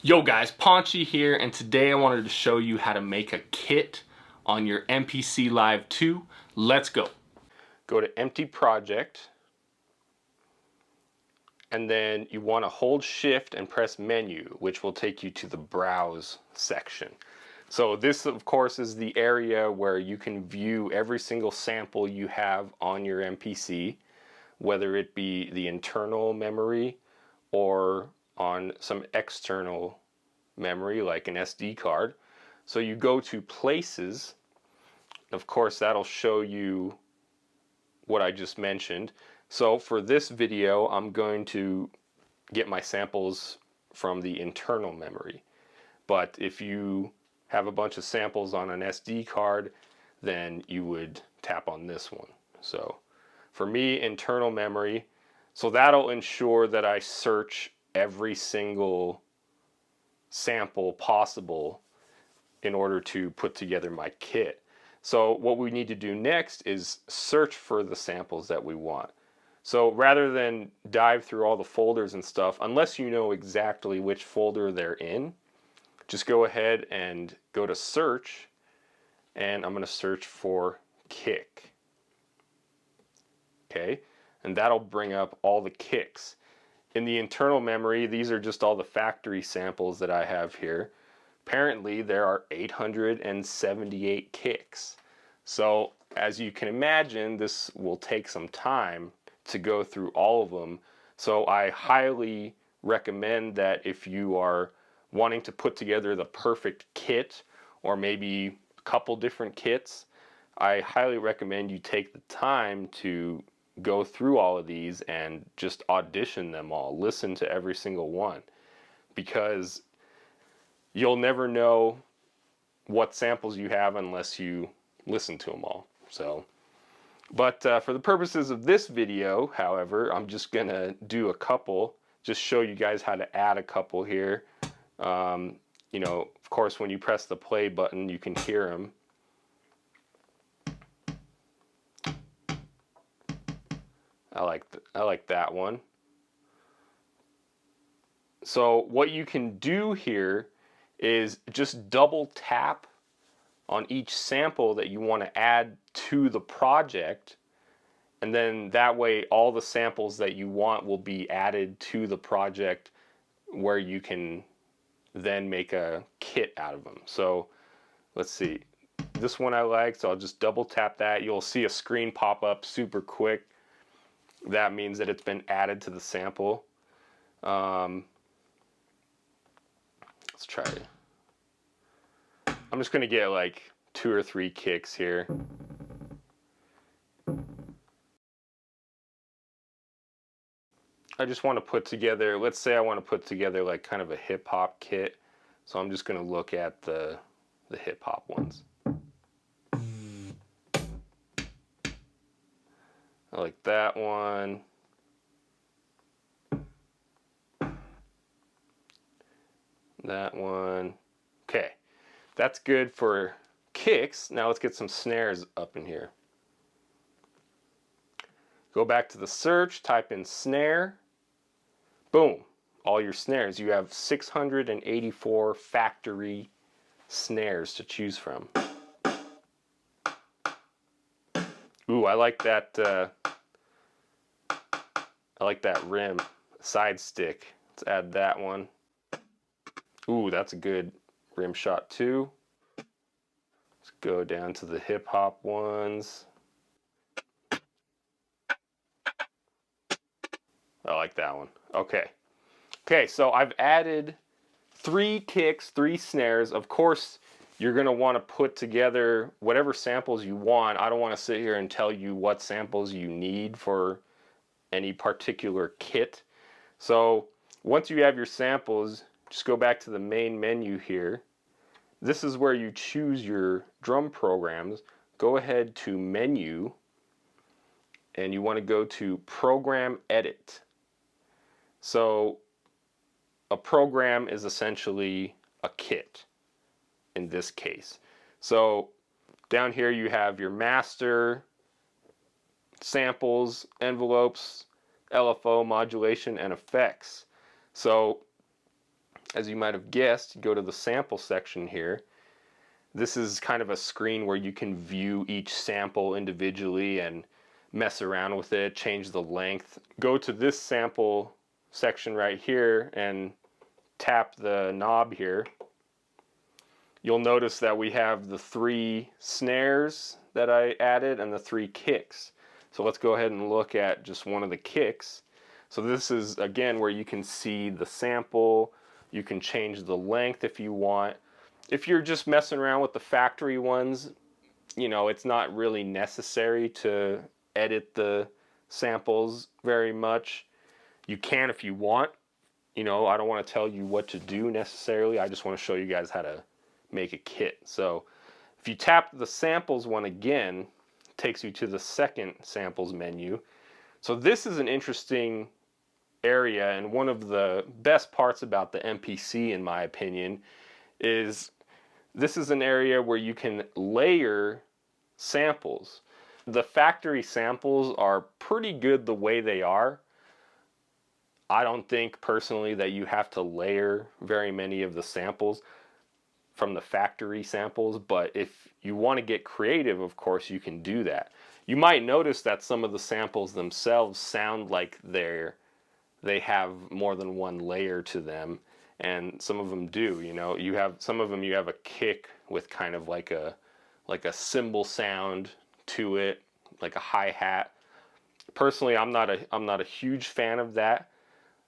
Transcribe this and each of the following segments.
Yo guys, Ponchy here, and today I wanted to show you how to make a kit on your MPC Live 2. Let's go. Go to Empty Project, and then you want to hold Shift and press Menu, which will take you to the Browse section. So this, of course, is the area where you can view every single sample you have on your MPC, whether it be the internal memory or on some external memory like an SD card. So you go to Places. Of course, that'll show you what I just mentioned. So for this video, I'm going to get my samples from the internal memory. But if you have a bunch of samples on an SD card, then you would tap on this one. So for me, internal memory. So that'll ensure that I search every single sample possible in order to put together my kit. So what we need to do next is search for the samples that we want. So rather than dive through all the folders and stuff, unless you know exactly which folder they're in, just go ahead and go to search, and I'm going to search for kick. Okay, and that'll bring up all the kicks. In the internal memory, these are just all the factory samples that I have here. Apparently there are 878 kicks. So as you can imagine, this will take some time to go through all of them. So I highly recommend that if you are wanting to put together the perfect kit, or maybe a couple different kits, I highly recommend you take the time to go through all of these and just audition them all. Listen to every single one, because you'll never know what samples you have unless you listen to them all. So, but for the purposes of this video, however, I'm just gonna do a couple, just show you guys how to add a couple here. You know, of course, when you press the play button, you can hear them. I like that one. So what you can do here is just double tap on each sample that you want to add to the project, and then that way all the samples that you want will be added to the project, where you can then make a kit out of them. So let's see, this one I like, so I'll just double tap that. You'll see a screen pop up super quick. That means that it's been added to the sample. Let's try it. I'm just going to get like 2 or 3 kicks here. I just want to put together, let's say I want to put together like kind of a hip hop kit. So I'm just going to look at the hip hop ones. I like that one. That one. Okay, that's good for kicks. Now let's get some snares up in here. Go back to the search, type in snare. Boom, all your snares. You have 684 factory snares to choose from. Ooh, I like that. I like that rim side stick. Let's add that one. Ooh, that's a good rim shot too. Let's go down to the hip hop ones. I like that one. Okay. Okay, so I've added 3 kicks, 3 snares. Of course, you're going to want to put together whatever samples you want. I don't want to sit here and tell you what samples you need for any particular kit. So once you have your samples, just go back to the main menu here. This is where you choose your drum programs. Go ahead to Menu, and you want to go to Program Edit. So a program is essentially a kit in this case. So down here you have your master, samples, envelopes, LFO, modulation, and effects. So as you might have guessed, go to the sample section here. This is kind of a screen where you can view each sample individually and mess around with it, change the length. Go to this sample section right here and tap the knob here. You'll notice that we have the 3 snares that I added and the 3 kicks. So let's go ahead and look at just one of the kicks. So this is, again, where you can see the sample. You can change the length if you want. If you're just messing around with the factory ones, you know, it's not really necessary to edit the samples very much. You can if you want. You know, I don't want to tell you what to do necessarily. I just want to show you guys how to make a kit. So if you tap the samples one again, it takes you to the second samples menu. So this is an interesting area, and one of the best parts about the MPC, in my opinion, is this is an area where you can layer samples. The factory samples are pretty good the way they are. I don't think personally that you have to layer very many of the samples from the factory samples, but if you want to get creative, of course you can do that. You might notice that some of the samples themselves sound like they have more than one layer to them, and some of them do. You know, you have some of them, you have a kick with kind of like a cymbal sound to it, like a hi-hat. Personally, I'm not a huge fan of that.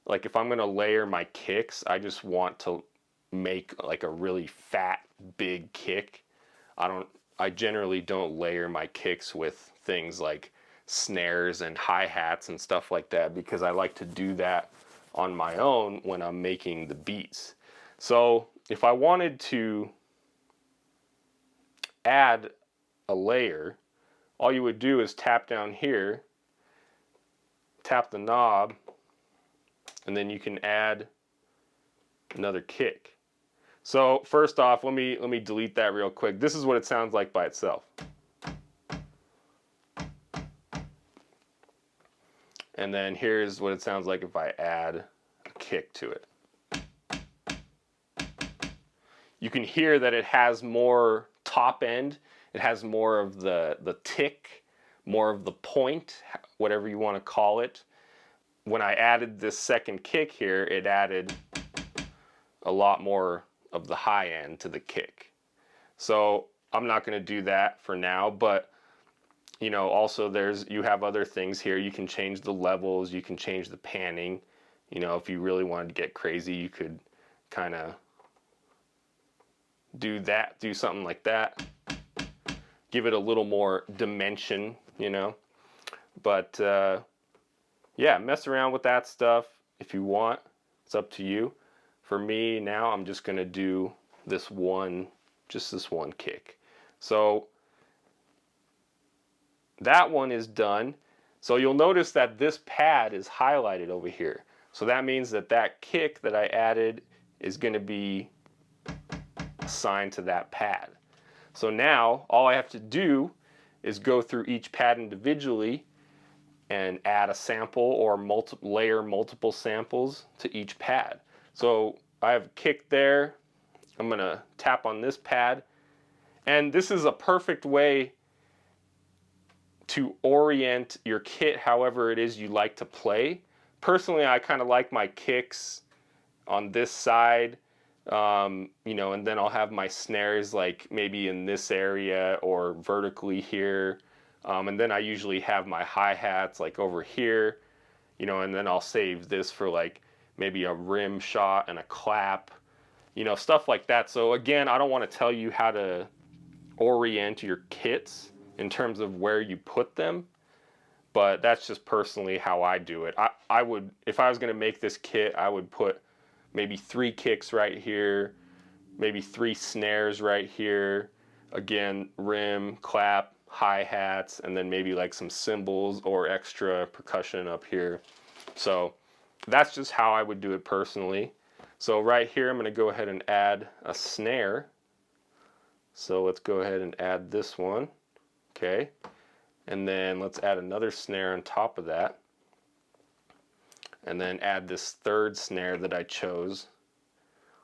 Like if I'm going to layer my kicks, I just want to make like a really fat big kick. I generally don't layer my kicks with things like snares and hi-hats and stuff like that, because I like to do that on my own when I'm making the beats. So if I wanted to add a layer, all you would do is tap down here, tap the knob, and then you can add another kick. So first off, let me delete that real quick. This is what it sounds like by itself. And then here's what it sounds like if I add a kick to it. You can hear that it has more top end. It has more of the tick, more of the point, whatever you want to call it. When I added this second kick here, it added a lot more of the high end to the kick. So I'm not going to do that for now, but you know, also you have other things here. You can change the levels, you can change the panning. You know, if you really wanted to get crazy, you could kind of do something like that. Give it a little more dimension, you know. But yeah, mess around with that stuff if you want. It's up to you. For me now, I'm just going to do this one kick. So that one is done. So you'll notice that this pad is highlighted over here. So that means that that kick that I added is going to be assigned to that pad. So now all I have to do is go through each pad individually and add a sample or layer multiple samples to each pad. So I have a kick there. I'm going to tap on this pad. And this is a perfect way to orient your kit however it is you like to play. Personally, I kind of like my kicks on this side, you know, and then I'll have my snares like maybe in this area or vertically here. And then I usually have my hi-hats like over here, you know, and then I'll save this for like maybe a rim shot and a clap, you know, stuff like that. So again, I don't want to tell you how to orient your kits in terms of where you put them, but that's just personally how I do it. I would, if I was going to make this kit, I would put maybe 3 kicks right here, maybe 3 snares right here, again, rim, clap, hi-hats, and then maybe like some cymbals or extra percussion up here. So that's just how I would do it personally. So right here, I'm going to go ahead and add a snare. So let's go ahead and add this one. Okay. And then let's add another snare on top of that. And then add this third snare that I chose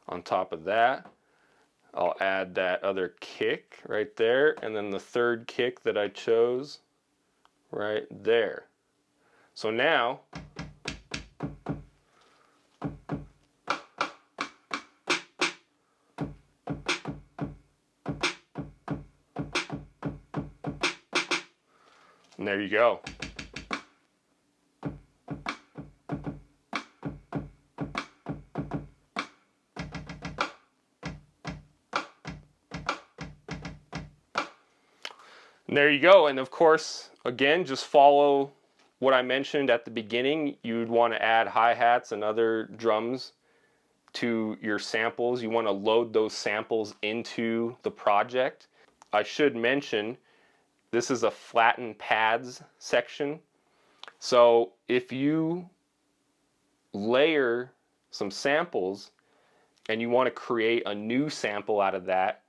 On top of that, I'll add that other kick right there, and then the third kick that I chose right there. So now, and there you go. And there you go. And of course, again, just follow what I mentioned at the beginning. You'd want to add hi-hats and other drums to your samples. You want to load those samples into the project. I should mention, this is a flatten pads section. So if you layer some samples and you want to create a new sample out of that,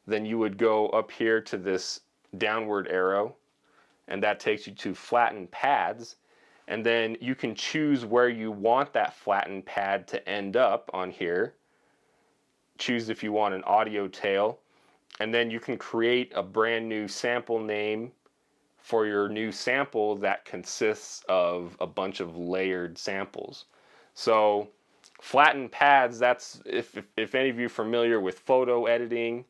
then you would go up here to this downward arrow, and that takes you to flatten pads, and then you can choose where you want that flattened pad to end up on here. Choose if you want an audio tail, and then you can create a brand new sample name for your new sample that consists of a bunch of layered samples. So flattened pads, that's if any of you are familiar with photo editing,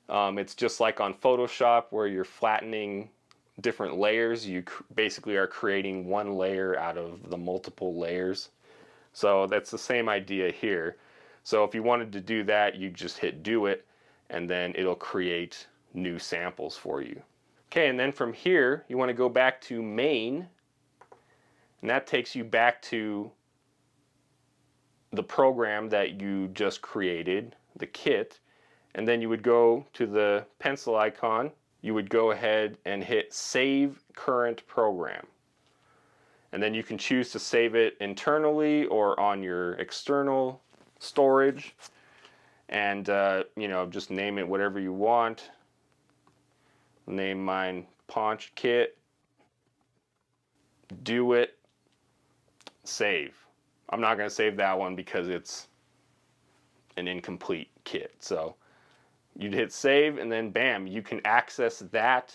it's just like on Photoshop where you're flattening different layers. You basically are creating one layer out of the multiple layers. So that's the same idea here. So if you wanted to do that, you just hit do it, and then it'll create new samples for you. Okay, and then from here, you want to go back to main, and that takes you back to the program that you just created, the kit. And then you would go to the pencil icon, you would go ahead and hit Save Current Program. And then you can choose to save it internally or on your external storage. And you know, just name it whatever you want. Name mine Ponchy Kit. Do it. Save. I'm not going to save that one because it's an incomplete kit. So you'd hit save, and then bam, you can access that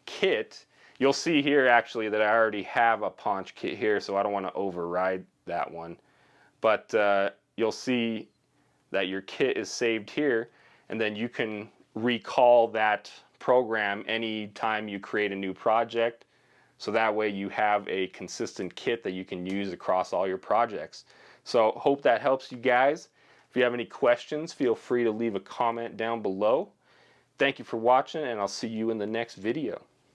kit. You'll see here actually that I already have a Ponchy kit here, so I don't want to override that one. But you'll see that your kit is saved here, and then you can recall that program anytime you create a new project. So that way you have a consistent kit that you can use across all your projects. So hope that helps you guys. If you have any questions, feel free to leave a comment down below. Thank you for watching, and I'll see you in the next video.